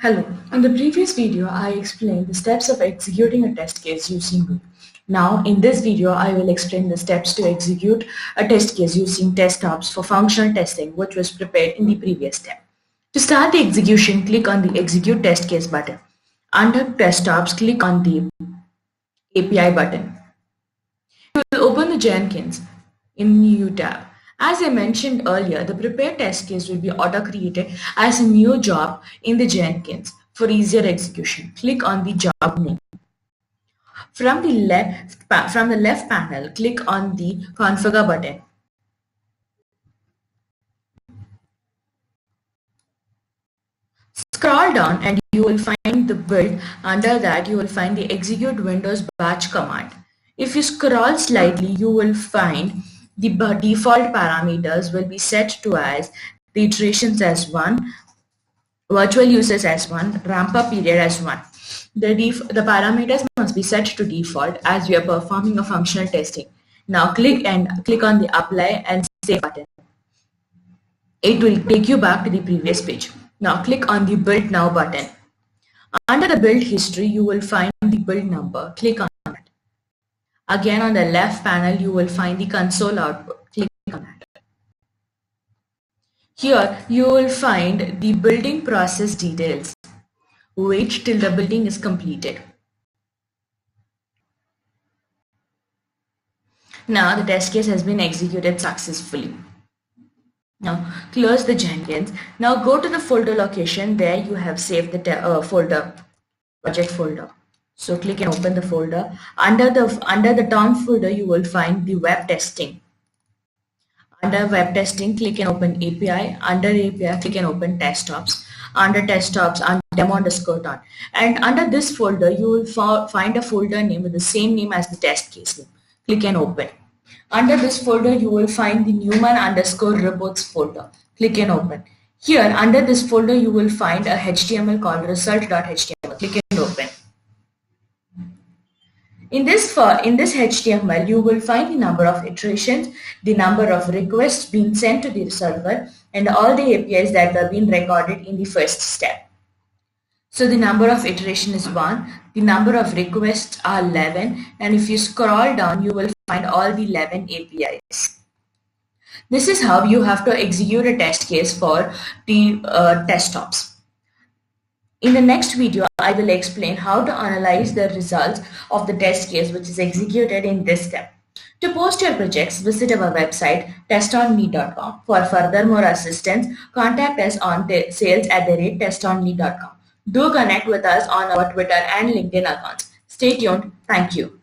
Hello. In the previous video, I explained the steps of executing a test case using Ruby. Now, in this video, I will explain the steps to execute a test case using TestOps for functional testing, which was prepared in the previous step. To start the execution, click on the Execute Test Case button. Under TestOps, click on the API button. You will open the Jenkins in the New tab. As I mentioned earlier, the prepared test case will be auto-created as a new job in the Jenkins for easier execution. Click on the job name. From the left panel, click on the Configure button. Scroll down and you will find the build. Under that, you will find the Execute Windows Batch command. If you scroll slightly, you will find the default parameters will be set to as the iterations as 1, virtual users as 1, ramp-up period as 1. The parameters must be set to default as we are performing a functional testing. Now click on the Apply and Save button. It will take you back to the previous page. Now click on the Build Now button. Under the build history, you will find the build number. Click on that. Again, on the left panel, you will find the console output. Click on that. Here, you will find the building process details. Wait till the building is completed. Now, the test case has been executed successfully. Now, close the Jenkins. Now, go to the folder location where you have saved the project folder. So click and open the folder. Under the Tom folder, you will find the web testing. Under web testing, click and open API. Under API, click and open TestOps. Under TestOps, demo_ton. And under this folder, you will find a folder name with the same name as the test case name. Click and open. Under this folder, you will find the Newman_reports folder. Click and open. Here, under this folder, you will find a HTML called result.html. Click and open. In this HTML, you will find the number of iterations, the number of requests being sent to the server, and all the APIs that were being recorded in the first step. So the number of iteration is 1, the number of requests are 11, and if you scroll down, you will find all the 11 APIs. This is how you have to execute a test case for the TestOps. In the next video, I will explain how to analyze the results of the test case which is executed in this step. To post your projects, visit our website TestOnNeed.com. For furthermore assistance, contact us on sales@TestOnNeed.com. Do connect with us on our Twitter and LinkedIn accounts. Stay tuned. Thank you.